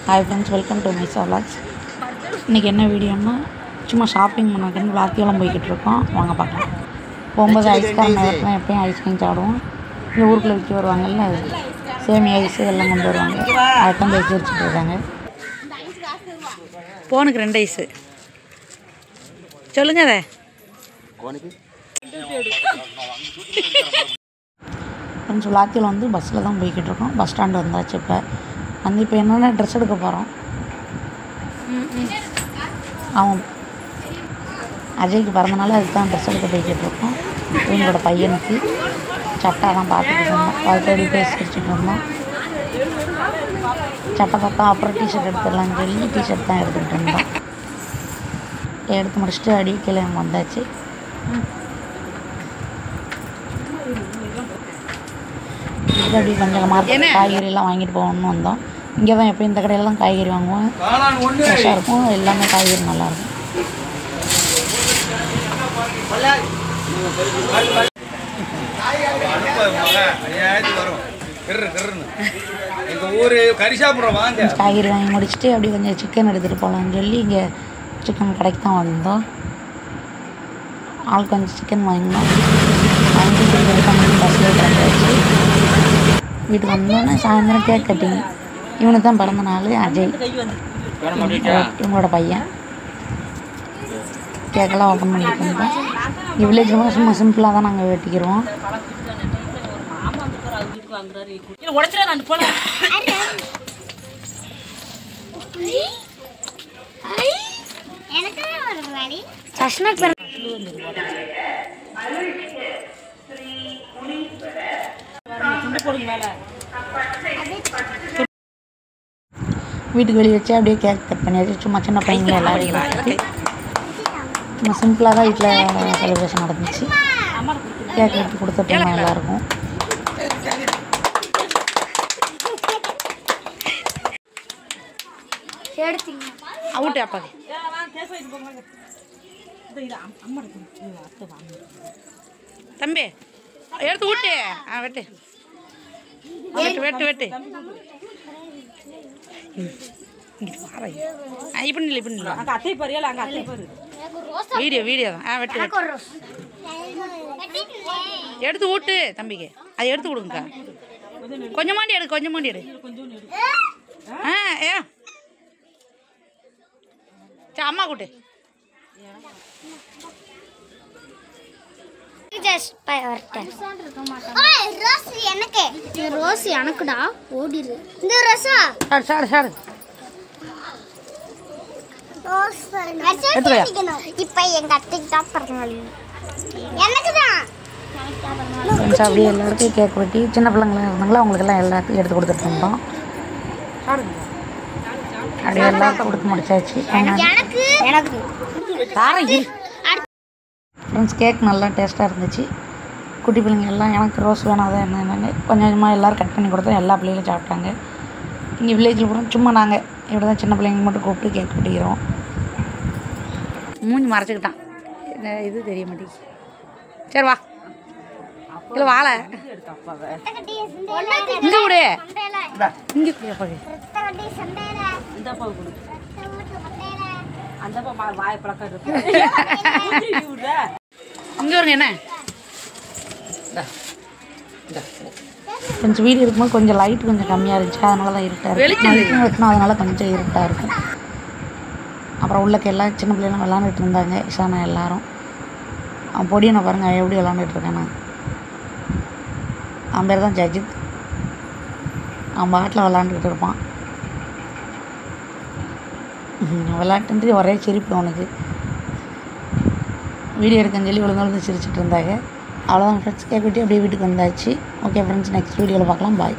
Hi friends, welcome to my vlogs. இன்றைக்கி என்ன வீடியோன்னா சும்மா ஷாப்பிங் பண்ணாக்கன்னு விளாத்தியெல்லாம் போய்கிட்டு இருக்கோம். வாங்க பார்க்கலாம். போகும்போது ஐஸ்கார் நேரத்தில் எப்பயும் ஐஸ்கிரீம் சாப்பிடுவோம். இந்த ஊருக்குள்ளே விற்க வருவாங்கல்ல சேமி ஐஸ் எல்லாம் கொண்டு வருவாங்க. அதுதான் இந்த ஐஸ் வச்சுட்டு இருக்காங்க. போனுக்கு 2 ஐஸு சொல்லுங்க. அதை ஃப்ரெண்ட்ஸ் விளாத்தியில் வந்து பஸ்ஸில் தான் போய்கிட்டு இருக்கோம். பஸ் ஸ்டாண்டு வந்தாச்சு. இப்போ என்னென்ன ட்ரெஸ் எடுக்க போகிறோம். அவன் அஜய்க்கு பிறந்தனால அதுக்கு தான் ட்ரெஸ் எடுக்க போய்கிட்டு இருக்கோம். இவங்களோட பையனுக்கு சட்டை தான் பார்த்துட்டு இருந்தோம். அதுக்கடி பேசிக்கிட்டு இருந்தோம். சட்டை பார்த்தா அப்புறம் டிஷர்ட் எடுத்துடலான்னு சொல்லி டிஷர்ட் தான் எடுத்துக்கிட்டு இருந்தோம். எடுத்து முடிச்சுட்டு அடி கீழே வந்தாச்சு. இது அப்படி கொஞ்சம் மார்க்கெட் காய்கறியெல்லாம் வாங்கிட்டு போகணுன்னு வந்தோம். இங்கே தான் எப்போ இந்த கடையில் தான் காய்கறி வாங்குவோம். ஃப்ரெஷ்ஷாக இருக்கும். எல்லாமே காய்கறி நல்லாயிருக்கும். காய்கறி வாங்கி முடிச்சுட்டு அப்படி கொஞ்சம் சிக்கன் எடுத்துகிட்டு போகலான்னு சொல்லி இங்கே சிக்கன் கடைக்கு தான் வந்தோம். ஆள் கொஞ்சம் சிக்கன் வாங்கினோம். வாங்கிட்டு பஸ்ஸில் கிளம்பியாச்சு. வீட்டுக்கு வந்தோன்னே சாயந்தரம் கேக் கட்டிங். இவனுக்கு தான் பிறந்த நாள். அஜய் இவங்களோட பையன். கேக்கெல்லாம் ஓப்பன் பண்ணிட்டு இருந்தோம். இங்கே வில்லேஜில் சும்மா சிம்பிளாக தான் நாங்கள் வெட்டிக்கிறோம். வீட்டுக்கு வெளியே வச்சு அப்படியே கேக் கட் பண்ணியாச்சு. சும்மா சின்ன பையன்களை எல்லாரும் சும்மா சிம்பிளாக தான் வீட்டில் செலிப்ரேஷன் நடந்துச்சு. கேக் எடுத்து கொடுத்துட்டோம் எல்லாருக்கும். அவுட்டு அப்பாக்கு தம்பி எடுத்து விட்டு வெட்டு வெட்டு வெட்டு வெட்டு இப்படி இல்லை இப்படி இல்லை வீடியோ வீடியோ தான் வெட்டு எடுத்து விட்டு தம்பிக்கு அதை எடுத்து கொடுங்க. கொஞ்சமாண்டி எடு கொஞ்சமாண்டி எடு. ஏ சரி அம்மா கூட்டு. எனக்குடா ஓடிரு இந்த ரோஸா சாடு சாடு இப்ப எங்க அத்தைக்கு தான் பிறந்தநாள். எனக்கு தான் அப்படியே எல்லாருக்கும் கேக் வெட்டி சின்ன பிள்ளைங்களாம் இருந்தாங்களா அவங்களுக்கெல்லாம் எல்லாத்துக்கும் எடுத்து கொடுத்துட்டு இருந்தோம். அப்படியே எல்லாருக்கும் கொடுத்து முடிச்சாச்சு. ஃப்ரெண்ட்ஸ் கேக் நல்லா டேஸ்ட்டாக இருந்துச்சு. குட்டி பிள்ளைங்க எல்லாம் எனக்கு ரோஸ் வேணும் அதை என்னென்னு கொஞ்சம் கொஞ்சமாக எல்லோரும் கட் பண்ணி கொடுத்தோம். எல்லா பிள்ளைகளும் சாப்பிட்டாங்க. இங்கே வில்லேஜில் கூட சும்மா நாங்கள் இப்படி தான் சின்ன பிள்ளைங்க மட்டும் கூப்பிட்டு கேக் வெட்டிக்கிறோம். மூஞ்சி மறைச்சிக்கிட்டான். இது தெரிய மாட்டேங்குது. சரி வா இல்லை வாழை இங்கே விடு இங்கே இங்கே வருங்க என்ன கொஞ்சம் வீடு இருக்கும்போது கொஞ்சம் லைட் கொஞ்சம் கம்மியாக இருந்துச்சு. அதனால தான் இருட்டாக இருக்கும். வெட்டினா அதனால கொஞ்சம் இருட்டாக இருக்கும். அப்புறம் உள்ளக்க எல்லாம் சின்ன பிள்ளைலாம் விளாண்டுட்டு இருந்தாங்க. இஷானா எல்லாரும் அவன் பொடியனை பாருங்கள் அவன் எப்படி விளாண்டுட்டு இருக்கானா. அவன் பேர் தான் ஜஜித். அவன் பாட்டில் விளாண்டுக்கிட்டு இருப்பான். விளாட்டுன்ட்டு ஒரே சிரிப்பு அவனுக்கு. வீடியோ எடுக்கன்னு சொல்லி விழுந்து சிரிச்சிட்டு இருந்தாங்க. அவ்வளோதான் ஃப்ரெண்ட்ஸ். கேக் வெட்டி அப்படியே வீட்டுக்கு வந்தாச்சு. ஓகே ஃப்ரெண்ட்ஸ், நெக்ஸ்ட் வீடியோவில் பார்க்கலாம். பாய்.